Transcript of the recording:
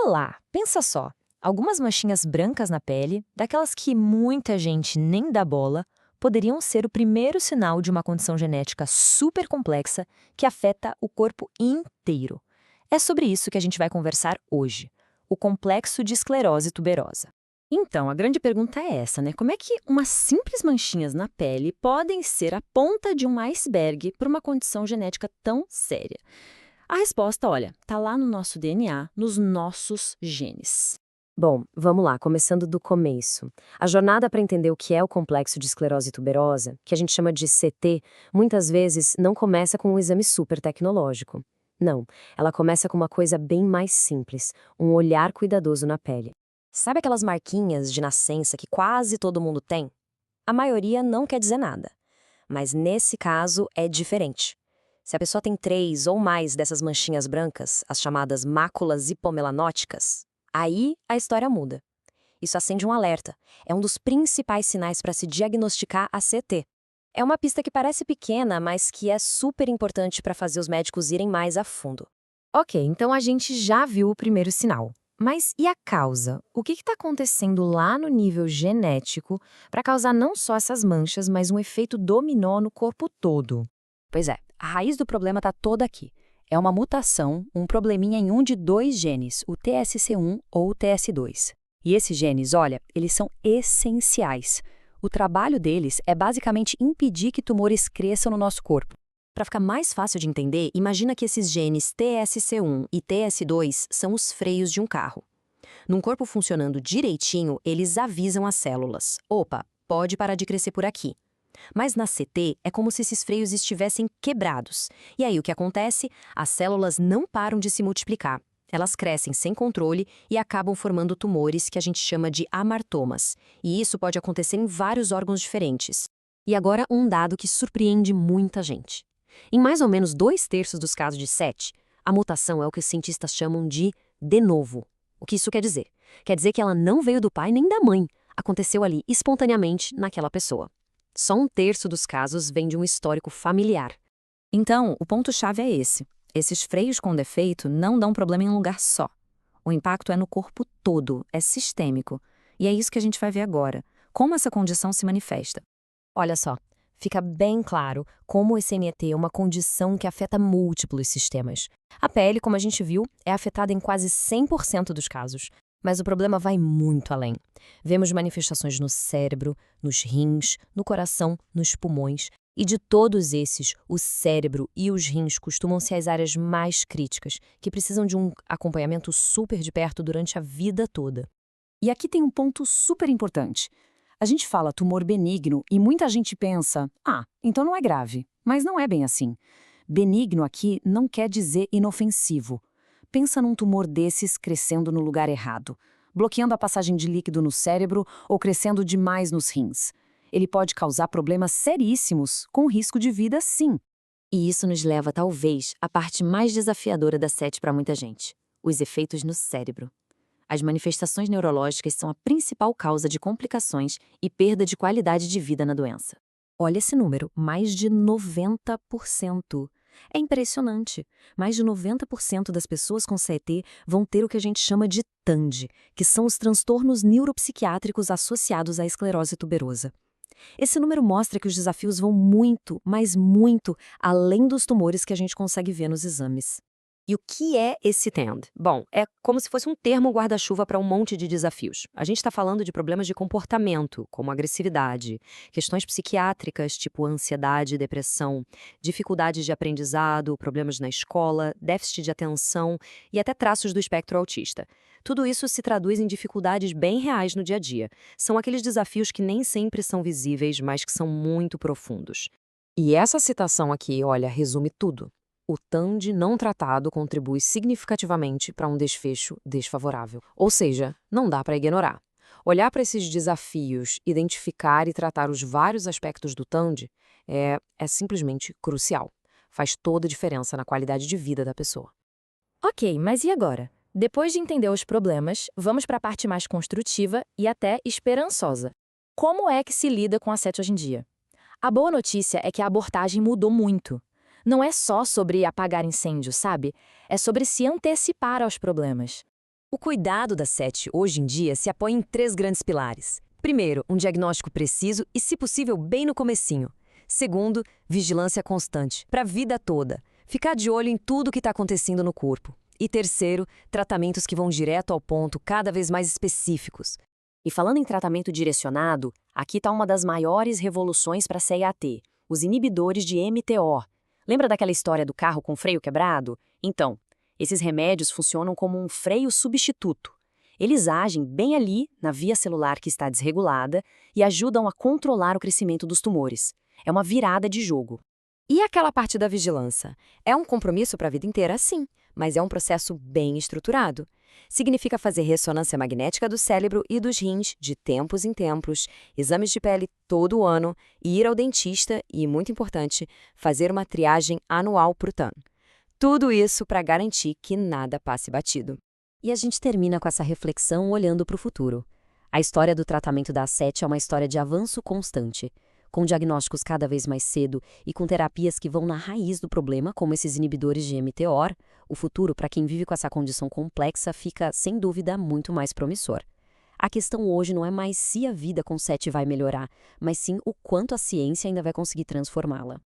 Olá, pensa só. Algumas manchinhas brancas na pele, daquelas que muita gente nem dá bola, poderiam ser o primeiro sinal de uma condição genética super complexa que afeta o corpo inteiro. É sobre isso que a gente vai conversar hoje, o complexo de esclerose tuberosa. Então, a grande pergunta é essa, né? Como é que umas simples manchinhas na pele podem ser a ponta de um iceberg para uma condição genética tão séria? A resposta, olha, tá lá no nosso DNA, nos nossos genes. Bom, vamos lá, começando do começo. A jornada para entender o que é o complexo de esclerose tuberosa, que a gente chama de CT, muitas vezes não começa com um exame super tecnológico. Não, ela começa com uma coisa bem mais simples, um olhar cuidadoso na pele. Sabe aquelas marquinhas de nascença que quase todo mundo tem? A maioria não quer dizer nada, mas nesse caso é diferente. Se a pessoa tem 3 ou mais dessas manchinhas brancas, as chamadas máculas hipomelanóticas, aí a história muda. Isso acende um alerta. É um dos principais sinais para se diagnosticar a CT. É uma pista que parece pequena, mas que é super importante para fazer os médicos irem mais a fundo. Ok, então a gente já viu o primeiro sinal. Mas e a causa? O que está acontecendo lá no nível genético para causar não só essas manchas, mas um efeito dominó no corpo todo? Pois é, a raiz do problema está toda aqui. É uma mutação, um probleminha em um de 2 genes, o TSC1 ou o TS2. E esses genes, olha, eles são essenciais. O trabalho deles é basicamente impedir que tumores cresçam no nosso corpo. Para ficar mais fácil de entender, imagina que esses genes TSC1 e TS2 são os freios de um carro. Num corpo funcionando direitinho, eles avisam as células: opa, pode parar de crescer por aqui. Mas na CT é como se esses freios estivessem quebrados. E aí o que acontece? As células não param de se multiplicar. Elas crescem sem controle e acabam formando tumores que a gente chama de amartomas. E isso pode acontecer em vários órgãos diferentes. E agora um dado que surpreende muita gente. Em mais ou menos 2/3 dos casos de SET, a mutação é o que os cientistas chamam de novo. O que isso quer dizer? Quer dizer que ela não veio do pai nem da mãe. Aconteceu ali espontaneamente naquela pessoa. Só 1/3 dos casos vem de um histórico familiar. Então, o ponto-chave é esse. Esses freios com defeito não dão problema em um lugar só. O impacto é no corpo todo, é sistêmico. E é isso que a gente vai ver agora. Como essa condição se manifesta. Olha só, fica bem claro como o SNET é uma condição que afeta múltiplos sistemas. A pele, como a gente viu, é afetada em quase 100% dos casos. Mas o problema vai muito além. Vemos manifestações no cérebro, nos rins, no coração, nos pulmões. E de todos esses, o cérebro e os rins costumam ser as áreas mais críticas, que precisam de um acompanhamento super de perto durante a vida toda. E aqui tem um ponto super importante. A gente fala tumor benigno e muita gente pensa, então não é grave. Mas não é bem assim. Benigno aqui não quer dizer inofensivo. Pensa num tumor desses crescendo no lugar errado, bloqueando a passagem de líquido no cérebro ou crescendo demais nos rins. Ele pode causar problemas seríssimos, com risco de vida, sim. E isso nos leva, talvez, à parte mais desafiadora da SET para muita gente: os efeitos no cérebro. As manifestações neurológicas são a principal causa de complicações e perda de qualidade de vida na doença. Olha esse número, mais de 90%. É impressionante. Mais de 90% das pessoas com CET vão ter o que a gente chama de TAND, que são os transtornos neuropsiquiátricos associados à esclerose tuberosa. Esse número mostra que os desafios vão muito, mas muito, além dos tumores que a gente consegue ver nos exames. E o que é esse TAND? Bom, é como se fosse um termo guarda-chuva para um monte de desafios. A gente está falando de problemas de comportamento, como agressividade, questões psiquiátricas, tipo ansiedade, depressão, dificuldades de aprendizado, problemas na escola, déficit de atenção e até traços do espectro autista. Tudo isso se traduz em dificuldades bem reais no dia a dia. São aqueles desafios que nem sempre são visíveis, mas que são muito profundos. E essa citação aqui, olha, resume tudo. O TAND não tratado contribui significativamente para um desfecho desfavorável. Ou seja, não dá para ignorar. Olhar para esses desafios, identificar e tratar os vários aspectos do TAND é simplesmente crucial. Faz toda a diferença na qualidade de vida da pessoa. Ok, mas e agora? Depois de entender os problemas, vamos para a parte mais construtiva e até esperançosa. Como é que se lida com a SET hoje em dia? A boa notícia é que a abordagem mudou muito. Não é só sobre apagar incêndios, sabe? É sobre se antecipar aos problemas. O cuidado da SET hoje em dia se apoia em 3 grandes pilares. Primeiro, um diagnóstico preciso e, se possível, bem no comecinho. Segundo, vigilância constante, para a vida toda. Ficar de olho em tudo o que está acontecendo no corpo. E terceiro, tratamentos que vão direto ao ponto, cada vez mais específicos. E falando em tratamento direcionado, aqui está uma das maiores revoluções para a CIAT, os inibidores de MTO. Lembra daquela história do carro com freio quebrado? Então, esses remédios funcionam como um freio substituto. Eles agem bem ali, na via celular que está desregulada, e ajudam a controlar o crescimento dos tumores. É uma virada de jogo. E aquela parte da vigilância? É um compromisso para a vida inteira, sim, mas é um processo bem estruturado. Significa fazer ressonância magnética do cérebro e dos rins de tempos em tempos, exames de pele todo ano, e ir ao dentista e, muito importante, fazer uma triagem anual para o TAN. Tudo isso para garantir que nada passe batido. E a gente termina com essa reflexão olhando para o futuro. A história do tratamento da SET é uma história de avanço constante, com diagnósticos cada vez mais cedo e com terapias que vão na raiz do problema, como esses inibidores de MTOR. O futuro, para quem vive com essa condição complexa, fica, sem dúvida, muito mais promissor. A questão hoje não é mais se a vida com SET vai melhorar, mas sim o quanto a ciência ainda vai conseguir transformá-la.